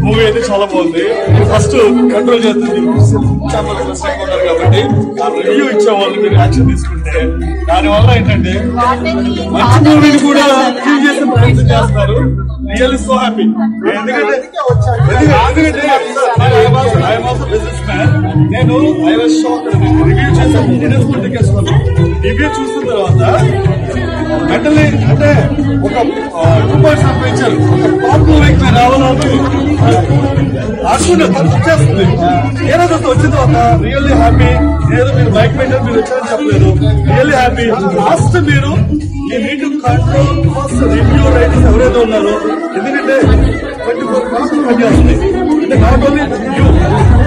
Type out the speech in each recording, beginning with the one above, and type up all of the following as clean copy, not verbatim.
Movie అయితే చాలా బాగుంది. ఫస్ట్ కంట్రోల్ చేస్తుంది చాలా ఇంట్రెస్టింగ్ ఉన్నారు కాబట్టి ఆ రివ్యూ ఇచ్చే వాళ్ళు మీరు యాక్షన్ తీసుకుంటే దానివల్ల ఏంటంటే మంచి మూవీని కూడా రివ్యూ చేసే ప్రయత్నం చేస్తారు. Really so happy. ఎందుకంటే బిజినెస్ మ్యాన్ నేను రివ్యూ చేశాను. రివ్యూ చూసిన తర్వాత మెంటలీ అంటే ఒక 2 points సంపాదించారు. ఒక టాప్ మూవీకి రావాలని అనుకునే వచ్చేస్తుంది. ఏదో వచ్చిన తర్వాత రియల్లీ హ్యాపీ. ఏదో మీరు బైక్ మీద మీరు వచ్చారని చెప్పలేదు. Really happy. లాస్ట్ మీరు ఈ neat control first review writers ఎవరైతే ఉన్నారో, ఎందుకంటే 24 hours పనిచేస్తుంది. అంటే నాట్ ఓన్లీ రివ్యూ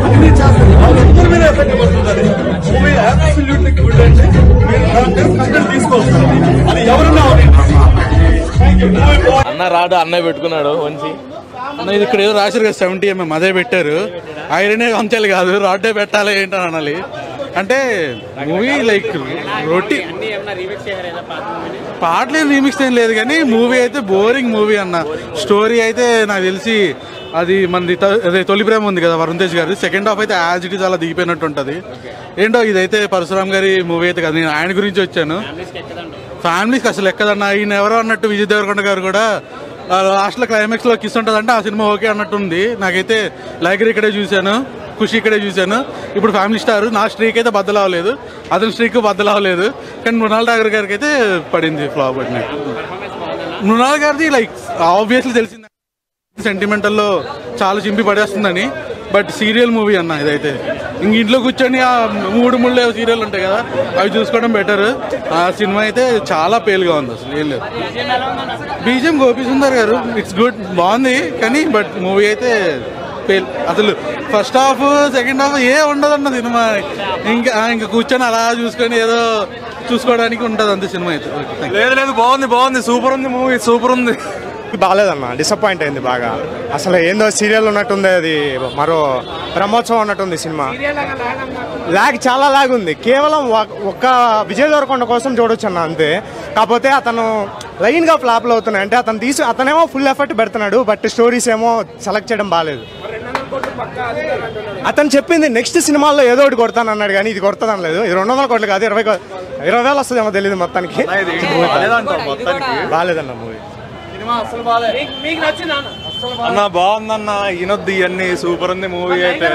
అన్ని చేస్తారు. వాళ్ళందరి మీద ఎఫెక్ట్ పడుతుంది. మూవీ అబ్సల్యూట్లీ గుడ్ అంటే మీరు కంటెంట్ తీసుకోవచ్చు. అది ఎవరన్నా అన్న రాడు అన్నయ్య పెట్టుకున్నాడు మంచి అన్న. ఇది ఇక్కడ ఏదో రాశారు కదా 70mm అదే పెట్టారు. ఐరనే అంచాలి కాదు, రాడ్డే పెట్టాలి ఏంటని అనాలి. అంటే మూవీ లైక్ రొట్టి పాటలేదు, రీమిక్స్ ఏం లేదు కానీ మూవీ అయితే బోరింగ్ మూవీ అన్న. స్టోరీ అయితే నాకు తెలిసి అది మనది అదే తొలి ప్రేమ ఉంది కదా వరుణ్ తేజ్ గారి, సెకండ్ హాఫ్ అయితే యాజ్ ఇట్ ఈస్ అలా దిగిపోయినట్టు ఉంటుంది. ఏంటో ఇదైతే పరశురామ్ గారి మూవీ అయితే కదా, నేను ఆయన గురించి వచ్చాను. ఫ్యామిలీకి అసలు ఎక్కదన్న. ఈయన ఎవరో అన్నట్టు విజయ్ దేవరకొండ గారు కూడా లాస్ట్లో క్లైమాక్స్లో కిస్ ఉంటుంది అంటే ఆ సినిమా ఓకే అన్నట్టు ఉంది. నాకైతే లైగర్ ఇక్కడే చూశాను, ఖుషి ఇక్కడే చూశాను. ఇప్పుడు ఫ్యామిలీ స్టార్. నా స్ట్రీక్ అయితే బద్దలవలేదు, అతని స్ట్రీక్ బద్దలవలేదు. కానీ మృణాల్ ఠాగూర్ గారికి అయితే పడింది ఫ్లాప్. నాకు మృణాల్ గారిది లైక్ ఆబ్వియస్లీ తెలిసింది సెంటిమెంటల్లో చాలా చింపి పడేస్తుందని. బట్ సీరియల్ మూవీ అన్న ఇదైతే. ఇంక ఇంట్లో కూర్చొని ఆ 3 ముళ్ళే సీరియల్ ఉంటాయి కదా, అవి చూసుకోవడం బెటర్. ఆ సినిమా అయితే చాలా పేలుగా ఉంది. అసలు ఏం లేదు. బీజిఎం గోపి సుందర్ గారు ఇట్స్ గుడ్, బాగుంది. కానీ బట్ మూవీ అయితే పేల్. అసలు ఫస్ట్ హాఫ్ సెకండ్ హాఫ్ ఏ ఉండదన్న సినిమా. ఇంకా కూర్చొని అలా చూసుకొని ఏదో చూసుకోవడానికి ఉంటుంది అంతే సినిమా అయితే. లేదు బాగుంది సూపర్ ఉంది మూవీ, సూపర్ ఉంది. బాగాలేదన్న, డిసప్పాయింట్ అయింది బాగా. అసలు ఏందో సీరియల్ ఉన్నట్టుంది, అది మరో బ్రహ్మోత్సవం ఉన్నట్టుంది సినిమా. చాలా లాగ్ ఉంది. కేవలం ఒక్క విజయ్ దేవరకొండ కోసం చూడొచ్చు అన్న అంతే. కాకపోతే అతను లైన్గా ఫ్లాప్లు అవుతున్నాయి. అంటే అతనేమో ఫుల్ ఎఫర్ట్ పెడుతున్నాడు, బట్ స్టోరీస్ ఏమో సెలెక్ట్ చేయడం బాగాలేదు. అతను చెప్పింది నెక్స్ట్ సినిమాల్లో ఏదో ఒకటి కొడతానన్నాడు కానీ ఇది కొడతాను లేదు. ఇది 200 కోట్లు కాదు, 20,000 వస్తుందేమో తెలియదు మొత్తానికి. బాగాలేదన్న మూవీ. అన్న బాగుందన్న, ఈనొద్దు ఇవన్నీ సూపర్ ఉంది మూవీ అయితే.